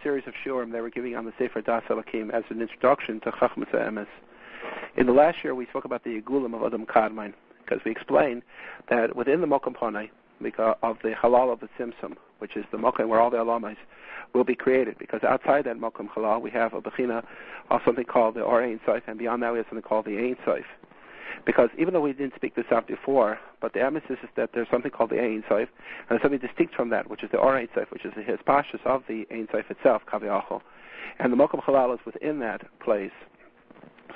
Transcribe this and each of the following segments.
series of shurim they were giving on the Sefer Das Elokim as an introduction to Chachmas HaEmes. In the last year, we spoke about the Yegulim of Adam Kadmon, because we explained that within the Mokum Ponei, because of the halal of the Tzimtzum, which is the Mokum where all the alamas will be created, because outside that Mokum halal, we have a bechina of something called the Or Ein Sof, and beyond that we have something called the Ein Sof. Because even though we didn't speak this out before, but the emphasis is that there's something called the Ein Sof, and there's something distinct from that, which is the Or Ein Sof, which is the hispashus of the Ein Sof itself, Kaviyachol. And the Mokum halal is within that place.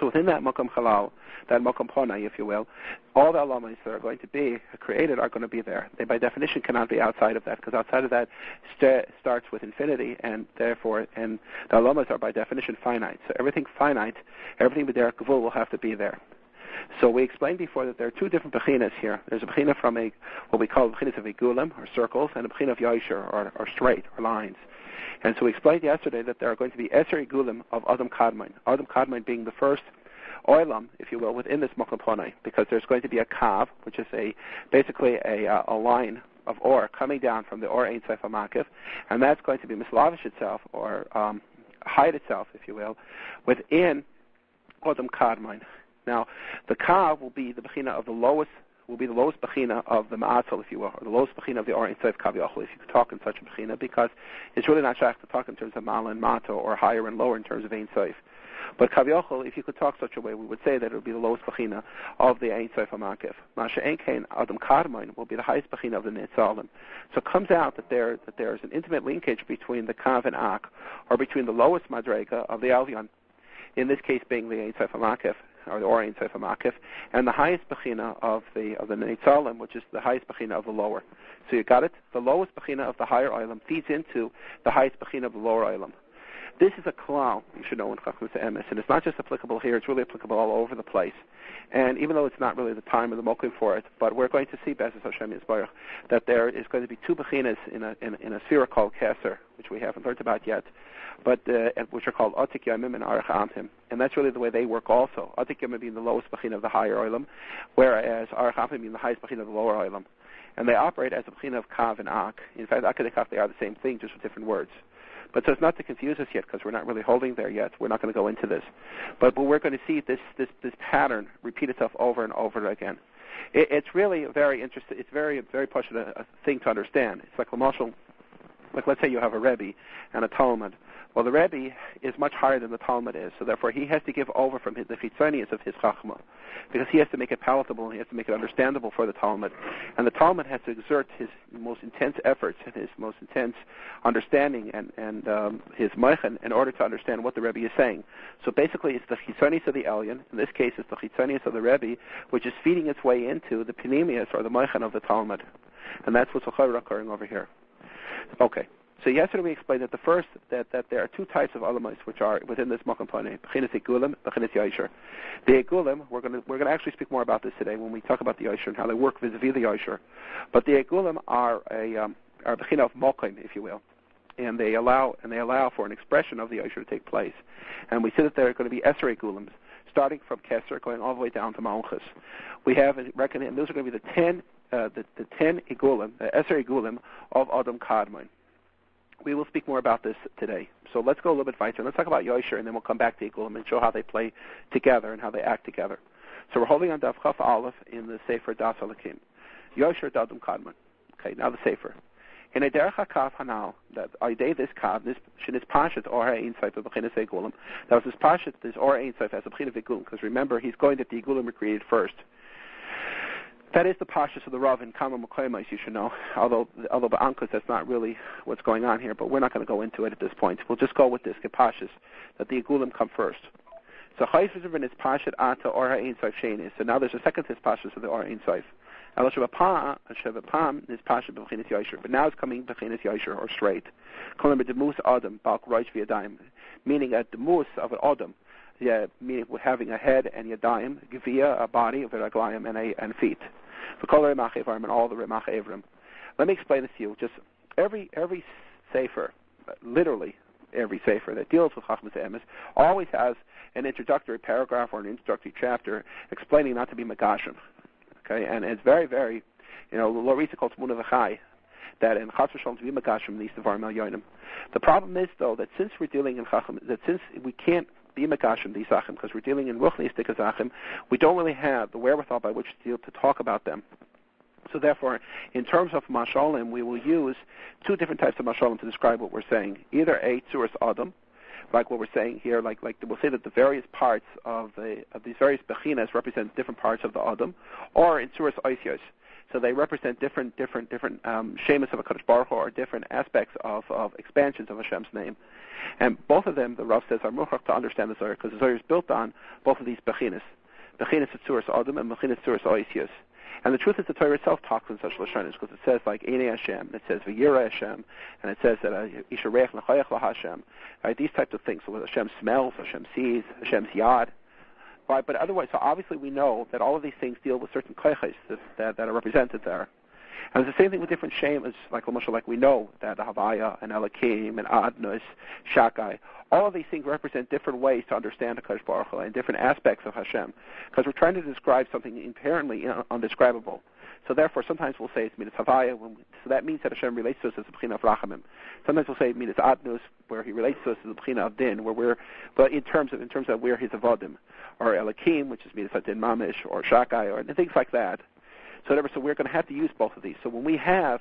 So within that Mokum halal, that Mokum Ponei, if you will, all the alamas that are going to be created are going to be there. They, by definition, cannot be outside of that, because outside of that starts with infinity, and therefore, and the alamas are by definition finite. So everything finite, everything with their gvul will have to be there. So we explained before that there are two different bechinas here. There's a bechina from what we call bechinas of igulim, or circles, and a bechina of yosher, or straight, or lines. And so we explained yesterday that there are going to be Eser Igulim of Adam Kadmon. Adam Kadmon being the first oilam, if you will, within this Mokum Ponei, because there's going to be a kav, which is basically a line of or coming down from the Or Ein Sof HaMakiv, and that's going to be mislavish itself, or hide itself, if you will, within Adam Kadmon. Now, the kav will be the bechina of the lowest bechina of the ma'atzal, if you will, or the lowest bechina of the Or Ein Sof Kaviyachol, if you could talk in such a bechina, because it's really not shaykh to talk in terms of mala and mato, or higher and lower in terms of Ein Sof. But Kaviyachol, if you could talk such a way, we would say that it would be the lowest bechina of the Ein Sof HaMakiv. Masha Ein Kain Adam Kadmon will be the highest bechina of the Nitzalim. So it comes out that there is an intimate linkage between the kav and ak, or between the lowest madrega of the Alvion, in this case being the Ein Sof HaMakiv, or the Or Ein Sof HaMakiv, and the highest bechina of the Nitzalim, which is the highest bechina of the lower. So you got it? The lowest bechina of the higher oilam feeds into the highest bechina of the lower oilam. This is a klal you should know in Chachmas HaEmes, and it's not just applicable here; it's really applicable all over the place. And even though it's not really the time or the mokim for it, but we're going to see, B'ezras Hashem Yisbarach, that there is going to be two bechinas in a sphere called Keser, which we haven't learned about yet, but which are called Atik Yamim and Arach Amtim, and that's really the way they work also. Atik Yamim being the lowest bechina of the higher oilam, whereas Arach Amtim being the highest bechina of the lower oilam, and they operate as a bechina of Kav and Ak. In fact, Ak and Kav, they are the same thing, just with different words. But so it's not to confuse us yet, because we're not really holding there yet. We're not going to go into this, but we're going to see this pattern repeat itself over and over again. It's really very interesting. It's very passionate a thing to understand. It's like Lamashal. Like, let's say you have a Rebbe and a Talmud. Well, the Rebbe is much higher than the Talmud is, so therefore he has to give over from the chitzonius of his chachma, because he has to make it palatable and he has to make it understandable for the Talmud. And the Talmud has to exert his most intense efforts and his most intense understanding and his meichen in order to understand what the Rebbe is saying. So basically it's the chitzonius of the Elyon, in this case it's the chitzonius of the Rebbe, which is feeding its way into the pinimius, or the meichen of the Talmud. And that's what's occurring over here. Okay. So yesterday we explained that that there are two types of alamas which are within this Mokum Ponei: bechinas igulim, bechinas yosher. The igulim, we're going to actually speak more about this today when we talk about the yosher and how they work vis-a-vis the yosher. But the igulim are a bechina of mokim, if you will, and they allow for an expression of the yosher to take place. And we said that there are going to be eser igulims, starting from Keser, going all the way down to Malchus. We have reckoned, and those are going to be the 10 igulim, the eser igulim of Adam Kadmon. We will speak more about this today. So let's go a little bit weiter. Let's talk about Yosher, and then we'll come back to Igulim and show how they play together and how they act together. So we're holding on Daf Chaf Aleph in the Sefer Das Elokim. Yosher Dadum Kadmon. Okay, now the Sefer. In a derech hakav hanal, that I day this kav, this shenis pashat or ein sof of bechinas Igulim. That was this pashat, this or ein sof as a bechinas Igulim, because remember he's going that the Igulim were created first. That is the pashas of the Rav in Kama Mekayimais, you should know. Although Ba'ankus, that's not really what's going on here, but we're not going to go into it at this point. We'll just go with this, get pashas, that the Igulim come first. So Chayfizivin is pashat ata or ha'ein sof shenis. So now there's a second pashas of the or ein sof. El Shabapam is pashat b'chinas yosher, but now it's coming b'chinas yosher, or straight. Calling it demus adam balk roish v'yadayim, meaning a demus of an adam. Yeah, meaning having a head and yadayim, givia, a body of raglayim, and feet. For kol remach Ephraim and all the remach Ephraim. Let me explain this to you. Just every sefer, literally every sefer that deals with Chachmas HaEmes always has an introductory paragraph or an introductory chapter explaining not to be megashim. Okay, and it's very, very, Lorisa calls Muna V'chai. that in Chas v'Shalom to be Megashim these Devarim Al Yonim. The problem is, though, that since we're dealing in Chacham, that since we can't be Megashim these Zachim, because we're dealing in Ruchnistik Zachim, we don't really have the wherewithal by which to talk about them. So therefore, in terms of Mashalim, we will use two different types of Mashalim to describe what we're saying. Either a Tzuras Adam, like what we're saying here, like we'll say that the various parts of these various Bechinas represent different parts of the Adam, or in Tzuras Oisios. So they represent different shemas of a Kaddosh Baruch Hu, or different aspects of expansions of Hashem's name. And both of them, the Rav says, are muchach to understand the Zohar, because the Zohar is built on both of these Bechinas. Bechinas of Tzuras Adam and Bechinas Tzuras Oisios. And the truth is the Torah itself talks in such Lashonis, because it says like Einei Hashem, and it says V'yira Hashem, and it says that Yisharech L'chayach LaHashem, right? These types of things. So Hashem smells, Hashem sees, Hashem's yad. Right? But otherwise, so obviously we know that all of these things deal with certain koiches that are represented there. And it's the same thing with different shemas, like we know that Havaya and Elakim and Adnus, Shakai, all of these things represent different ways to understand the Kaddosh Baruch Hu and different aspects of Hashem, because we're trying to describe something inherently undescribable. So therefore, sometimes we'll say it's Midas Havaya, so that means that Hashem relates to us as the B'china of Rachamim. Sometimes we'll say Midas Adnus, where He relates to us as the B'china of Din, but in terms of where His avodim, or Elakim, which is Midas Adin Mamish, or Shakai, or things like that. So we're going to have to use both of these. So when we have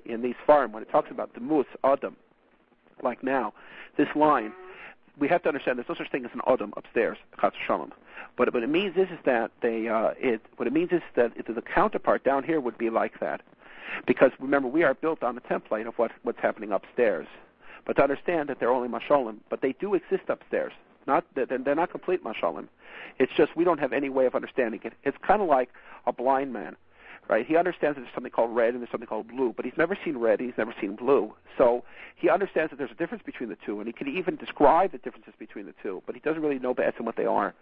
in these farm, when it talks about the Mus Adam, like now, this line, we have to understand there's no such thing as an Adam upstairs, Chas v'Shalom. But what it means is that the counterpart down here would be like that, because remember we are built on the template of what's happening upstairs. But to understand that they're only mashalim, but they do exist upstairs. They're not complete mashalim. It's just we don't have any way of understanding it. It's kind of like a blind man. Right? He understands that there's something called red and there's something called blue, but he's never seen red, he's never seen blue. So he understands that there's a difference between the two, and he can even describe the differences between the two, but he doesn't really know better what they are.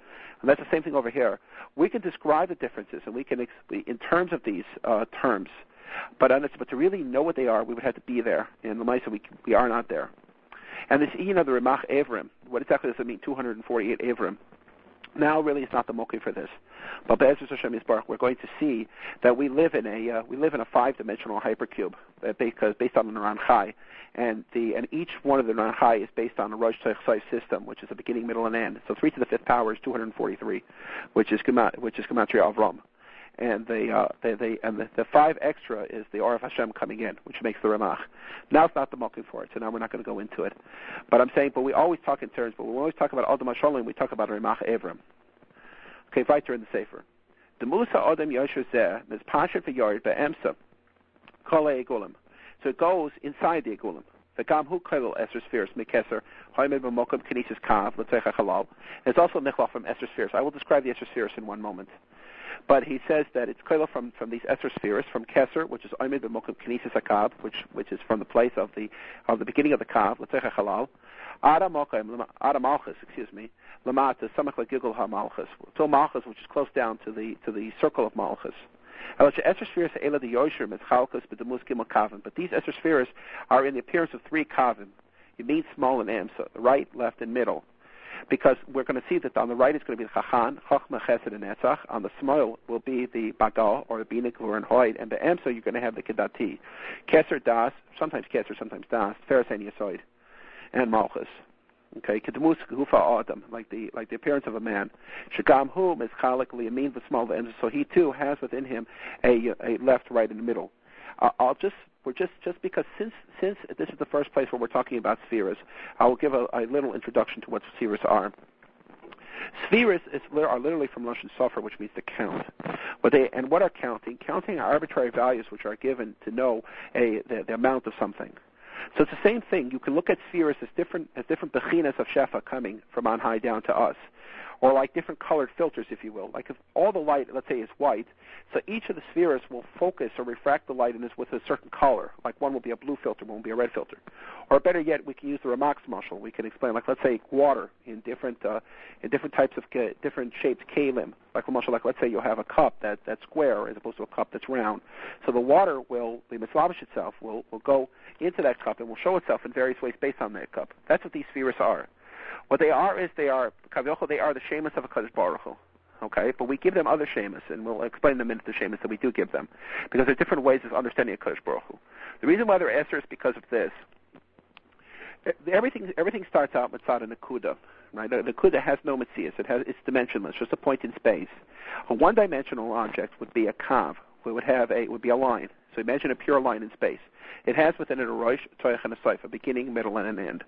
And that's the same thing over here. We can describe the differences, and we can, in terms of these terms, but to really know what they are, we would have to be there. And the Maisa, we are not there. And this the Ramach Ephraim, what exactly does it mean, 248 Ephraim? Now, really, it's not the mokeh for this, but Be'ezus Hashem Yisbarach, we're going to see that we live in a five-dimensional hypercube, because based on the Naran Chai, and each one of the Naran Chai is based on a Rosh Tzach system, which is a beginning, middle, and end. So 3 to the 5th power is 243, which is Gematria Avram, and the 5 extra is the Or of Hashem coming in, which makes the Ramach. Now it's not the mokeh for it, so now we're not going to go into it. But I'm saying, but we always talk in terms, but when we always talk about Adam HaSholim, we talk about Ramach Evram. Okay, weiter in the Sefer. The Musa Adam Yosher Zeh, Ms. Pasha V'Yard Be'emsa, Kol Egulim. So it goes inside the Egulim. V'gam hu kolel Esher Spheres, Mekeser, Hoimed B'mokum Kinesis Kav, L'Tzecha Halal. It's also Nichlach from Esher Spheres. I will describe the Esher Spheres in one moment. But he says that it's kolel from these Esher Spheres, from Keser, which is Hoimed B'mokum Kinesis Kav, which is from the place of the beginning of the Kav, L'Tzecha Halal. Adam Malchus, Lamata Samach L'Gigul HaMalchus, till Malchus, which is close down to the circle of Malchus. But these Esher Spheres are in the appearance of 3 kavim. It means small and am, so right, left, and middle. Because we're going to see that on the right it's going to be the Chachan, Chochmah, Chesed, and Netzach. On the small will be the Bagal, or the Binik, or Hoid, and the Emso you're going to have the Kedati. Keser, Das, sometimes Keser, sometimes Das, Feres, and Yesoid, and Malchus. Okay, Kedemus Gufa Adam, like the appearance of a man. Shagam Hu Mischalik Liyamin V'Smal V'Em, so he too has within him a left, right, and the middle. Just because since this is the first place where we're talking about spheres, I will give a little introduction to what spheres are. Spheres are literally from Lashon Sofer, which means to count. What are counting? Counting are arbitrary values which are given to know the amount of something. So it's the same thing. You can look at spheres as different bechinas of shefa coming from on high down to us, or like different colored filters, if you will. Like if all the light, let's say, is white, so each of the spheres will focus or refract the light in this with a certain color. Like one will be a blue filter, one will be a red filter. Or better yet, we can use the Ramach's mashal. We can explain, like let's say, water in different types of different shapes, kalim. Like let's say you'll have a cup that's square as opposed to a cup that's round. So the water the mitzlavish itself will go into that cup and will show itself in various ways based on that cup. That's what these spheres are. What they are is they are the shemas of a Kaddosh Baruch Hu. Okay, but we give them other shemas, and we'll explain them into the shemas that we do give them, because there are different ways of understanding a Kaddosh Baruch Hu. The reason why they're Esser is because of this. Everything starts out with Tzad Nakuda, right? The Nakuda has no Metzias. It's dimensionless, just a point in space. A one-dimensional object would be a kav. It would be a line. So imagine a pure line in space. It has within it a rosh, toich, and a seif, a beginning, middle, and an end.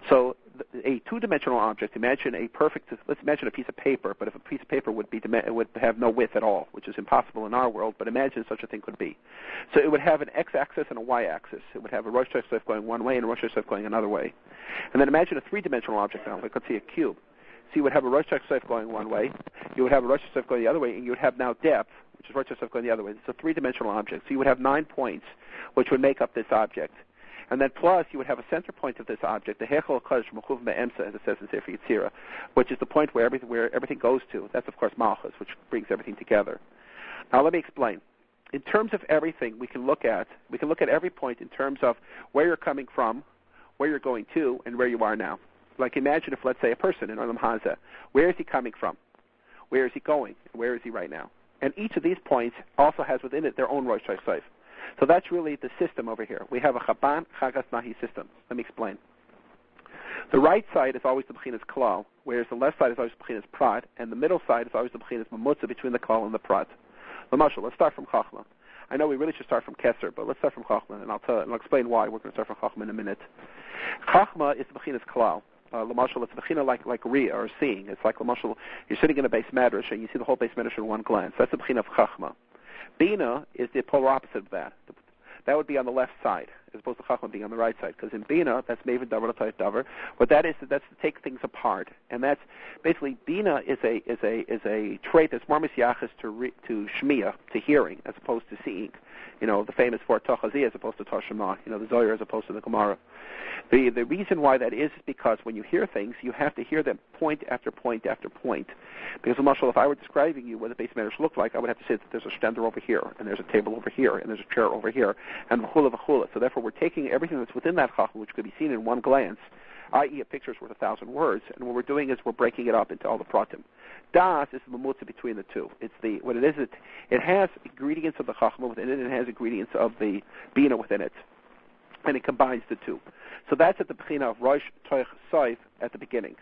So a two-dimensional object, let's imagine a piece of paper, but if a piece of paper would have no width at all, which is impossible in our world, but imagine such a thing could be. So it would have an x-axis and a y-axis. It would have a rosh, toich, seif going one way and a rosh, toich, seif going another way. And then imagine a three-dimensional object now, like let's see a cube. So you would have a rosh, toich, seif going one way, you would have a rosh, toich, seif going the other way, and you would have now depth, which is rosh, toich, seif going the other way. It's a three-dimensional object. So you would have 9 points, which would make up this object. And then plus, you would have a center point of this object, the Hechel Kaddosh Mechuv Me'emsa, as it says in Sefer Yetzirah, which is the point where everything goes to. That's, of course, Malchus, which brings everything together. Now, let me explain. In terms of everything, we can look at every point in terms of where you're coming from, where you're going to, and where you are now. Like imagine if, let's say, a person in Olam Hazeh, where is he coming from? Where is he going? And where is he right now? And each of these points also has within it their own Rosh Hashanah. So that's really the system over here. We have a Chaban, Chagas, Nahi system. Let me explain. The right side is always the B'chinas Klal, whereas the left side is always the B'chinas Prat, and the middle side is always the B'chinas Mamutza between the Klal and the Prat. L'mashal, let's start from Chachma. I know we really should start from Kesser, but let's start from Chachma, and I'll explain why. We're going to start from Chachma in a minute. Chachma is the B'chinas Klal. L'mashal, it's B'china like Ria, or seeing. It's like L'mashal, you're sitting in a base medrash, and you see the whole base medrash in one glance. That's the B'china of Chachma. Bina is the polar opposite of that. That would be on the left side, as opposed to Chachma being on the right side. Because in Bina, that's Maven Davar L'Tayt Davar. What that is, that's to take things apart, and that's basically Bina is a trait that's more misyachas to Shmiya, to hearing, as opposed to seeing. The famous for Tochazi as opposed to Toshema. The Zohar as opposed to the Gemara. The reason why that is because when you hear things, you have to hear them point after point after point. Because, Mashal, if I were describing you what the base matters look like, I would have to say that there's a stender over here, and there's a table over here, and there's a chair over here, and v'chula v'chula. So therefore, we're taking everything that's within that chachma, which could be seen in one glance, i.e. a picture's worth 1,000 words, and what we're doing is we're breaking it up into all the pratim. Das is the mamutza between the two. It has ingredients of the chachma within it, and it has ingredients of the bina within it, and it combines the two. So that's at the bechina of rosh, toich, seif at the beginning.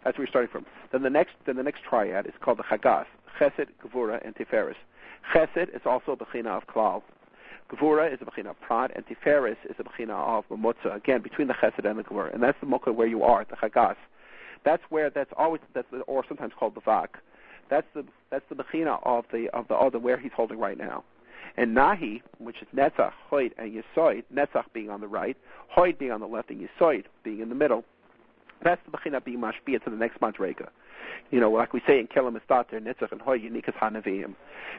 That's where we're starting from. Then the next triad is called the chagas, chesed, gevura, and tiferes. Chesed is also a bechina of klal. Gevura is a bechina of prat, and tiferes is a bechina of mamutza. Again, between the chesed and the gevura, and that's the mukha where you are, the chagas. Or sometimes called the vak. That's the bechina of the other where he's holding right now. And nahi, which is netzach, hoid, and yisoid, netzach being on the right, hoid being on the left, and yisoid being in the middle. That's the bechina being mashpia to the next madrega. Like we say in Kelim Estater, netzach and hoid, unikas hanavim.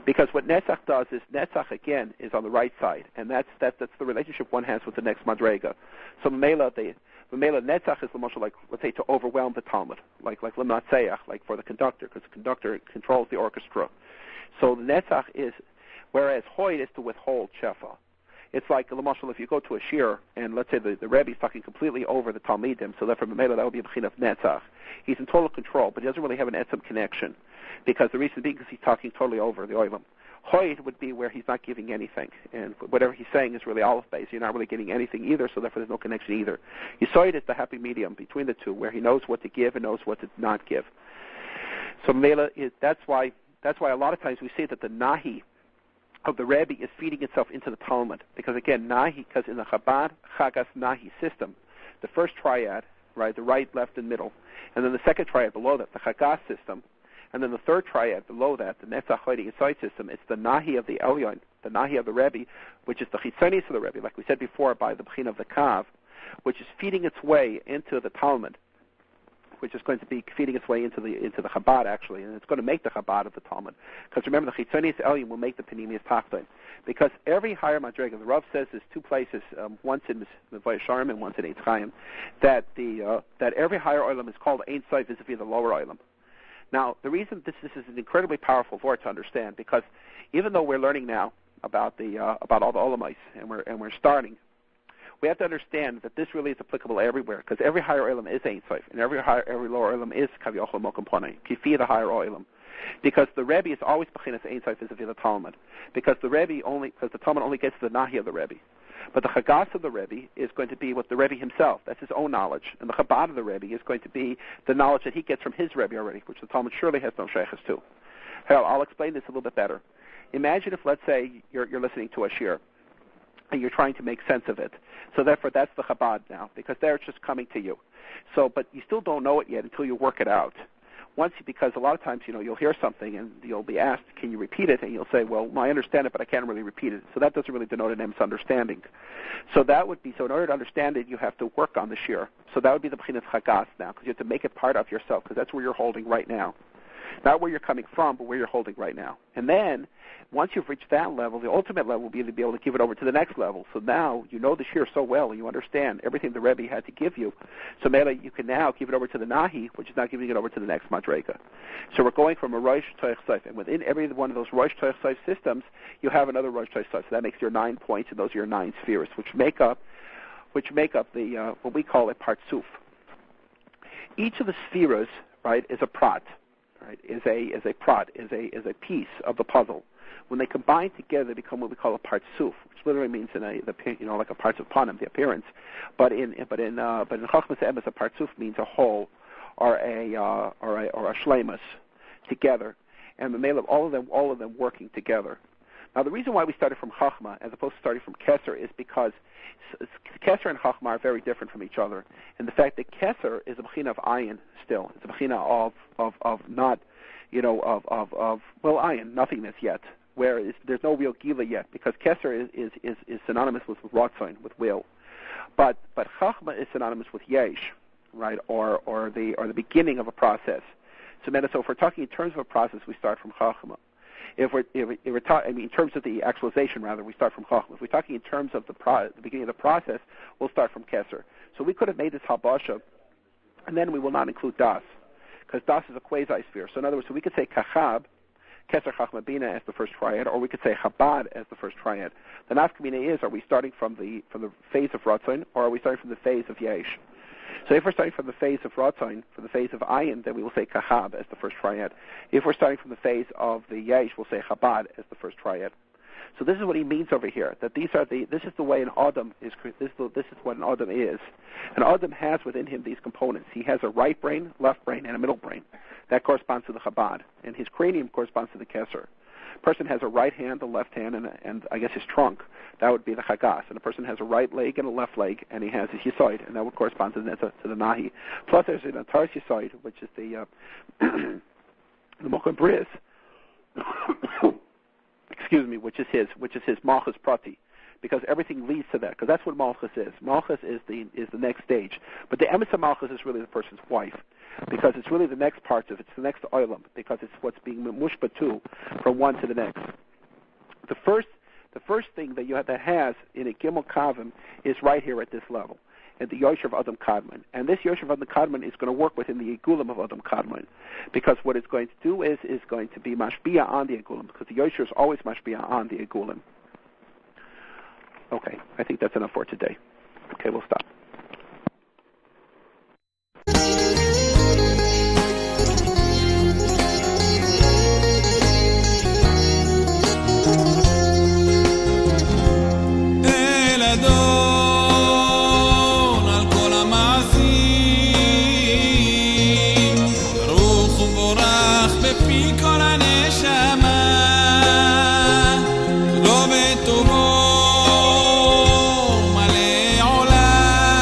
Because what netzach does is, netzach again is on the right side, and that's the relationship one has with the next madrega. So Mela netzach is the most like, let's say, to overwhelm the Talmud, like limnatseach, like for the conductor, because the conductor controls the orchestra. So the netzach is, whereas hoid is to withhold shefa. It's like, if you go to a shir, and let's say the Rebbe is talking completely over the Talmidim, so therefore Mela, that would be a b'chin of netzach. He's in total control, but he doesn't really have an etzem connection, because the reason being because he's talking totally over the oilam. Hoid would be where he's not giving anything, and whatever he's saying is really olive base. You're not really getting anything either, so therefore there's no connection either. Yisoid is the happy medium between the two, where he knows what to give and knows what to not give. So Mela that's why a lot of times we say that the nahi of the Rebbe is feeding itself into the Talmud, because again, nahi, because in the Chabad Chagas Nahi system, the first triad, right, the right, left, and middle, and then the second triad below that, the Chagas system, and then the third triad below that, the Netzach Hoidi Yisoid system, it's the nahi of the Elyon, the nahi of the Rebbe, which is the Chitzonis of the Rebbe, like we said before, by the B'chin of the Kav, which is feeding its way into the Talmud, which is going to be feeding its way into the Chabad, actually, and it's going to make the Chabad of the Talmud. Because remember, the Chitzonis Elyon will make the Panemius Tachton. Because every higher Madrega, the Rav says there's two places, once in Mevaya Sharm and once in Etz Chayim, that every higher Olam is called Ein Sof vis-a-vis the lower Olam. Now, the reason this is an incredibly powerful word to understand, because even though we're learning now about all the Olamites, and we're starting, we have to understand that this really is applicable everywhere, because every higher Olam is Ein Sof, and every lower Olam is Kavyochel Mokum Ponei, Kifi the higher Olam. Because the Rebbe is always Bechinas Ein Sof vis-a-vis the Talmud. Because the Talmud only gets to the Nahi of the Rebbe. But the Chagas of the Rebbe is going to be what the Rebbe himself, that's his own knowledge. And the Chabad of the Rebbe is going to be the knowledge that he gets from his Rebbe already, which the Talmud surely has no sheikhs to. I'll explain this a little bit better. Imagine if, let's say, you're listening to a shir, and you're trying to make sense of it. So therefore, that's the Chabad now, because there it's just coming to you. So, but you still don't know it yet until you work it out. Because a lot of times, you'll hear something and you'll be asked, can you repeat it? And you'll say, well, I understand it, but I can't really repeat it. So that doesn't really denote an misunderstanding. So that would be, in order to understand it, you have to work on the shir. So that would be the B'chinas Chagas now, because you have to make it part of yourself, because that's where you're holding right now. Not where you're coming from, but where you're holding right now. And then, once you've reached that level, the ultimate level will be to be able to give it over to the next level. So now, you know the shir so well, and you understand everything the Rebbe had to give you. So Mela, you can now give it over to the Nahi, which is now giving it over to the next Madrega. So we're going from a Rosh Toich Seif, and within every one of those Rosh Toich Seif systems, you have another Rosh Toich Seif. So that makes your 9 points, and those are your 9 spheres, which make up the what we call a Partsuf. Each of the spheres, right, is a prat. Right, is a piece of the puzzle. When they combine together, they become what we call a partsuf, which literally means like a parts of panim, the appearance. But in Chachmas Emes, a partsuf means a whole or a shleimus together, and the all of them working together. Now, the reason why we started from Chachma as opposed to starting from Keser is because Keser and Chachma are very different from each other. And the fact that Keser is a b'china of ayin still. It's a b'china of not, ayin, nothingness yet. Whereas there's no real gila yet, because Keser is synonymous with Ratzon, with will. But Chachma is synonymous with Yesh, right, or the beginning of a process. So if we're talking in terms of a process, we start from Chachma. If we're in terms of the actualization, rather, we start from Chachma. If we're talking in terms of the beginning of the process, we'll start from Keser. So we could have made this Habasha, and then we will not include Das, because Das is a quasi-sphere. So in other words, we could say Kachab, Keser Chachma Bina as the first triad, or we could say Chabad as the first triad. The nafkamina is, are we starting from the phase of Ratzon, or are we starting from the phase of Yesh? So if we're starting from the phase of Ratzon, from the phase of Ayin, then we will say Kahab as the first triad. If we're starting from the phase of the Yesh, we'll say Chabad as the first triad. So this is what he means over here, that this is the way an Adam is, this is what an Adam is. An Adam has within him these components. He has a right brain, left brain, and a middle brain. That corresponds to the Chabad. And his cranium corresponds to the Keser. A person has a right hand, a left hand, and I guess his trunk. That would be the Chagas. And a person has a right leg and a left leg, and he has his Yisoid, and that would correspond to the Nahi. Plus there's an Ataris Yisoid, which is the Mocha Bris, excuse me, which is his Malchus Prati, because everything leads to that, because that's what Malchus is. Malchus is the next stage. But the Emes of Malchus is really the person's wife, because it's really the next parts of it. It's the next oilam, because it's what's being mushbatu from one to the next. The first thing that has in a Gimel Kavim is right here at this level, at the Yosher of Adam Kadmon. And this Yosher of Adam Kadmon is going to work within the Egulim of Adam Kadmon, because what it's going to do is going to be mashbiya on the Egulim, because the Yosher is always mashbiya on the Egulim. Okay, I think that's enough for today. Okay, we'll stop. מלא עולם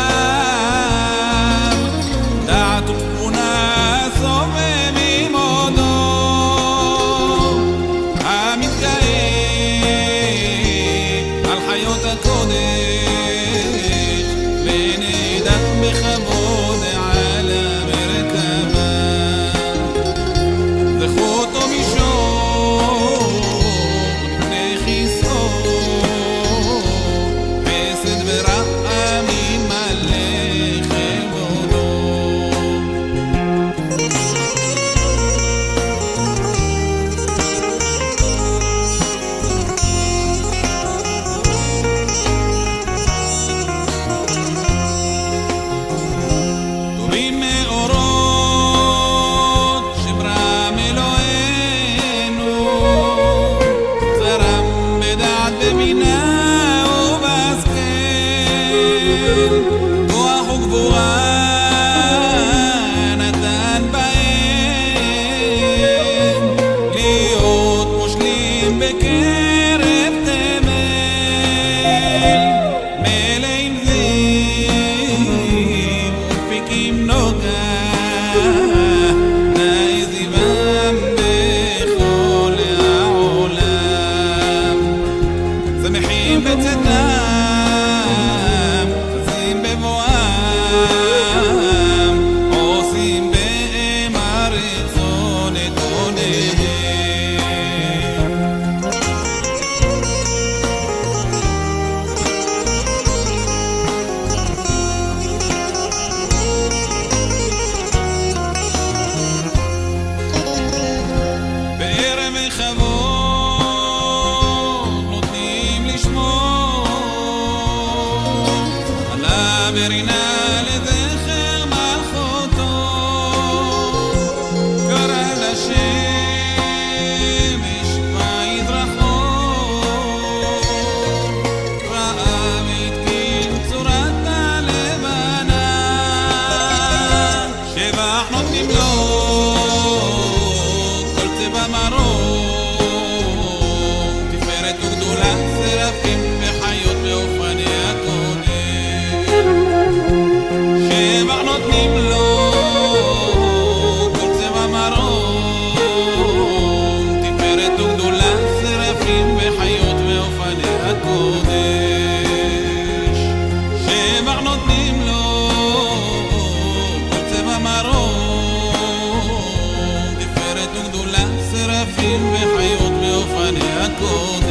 הקודש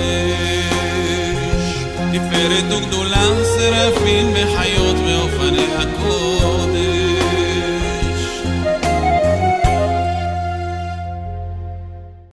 תפארת וגדולה שרפים בחיות ואופני הקודש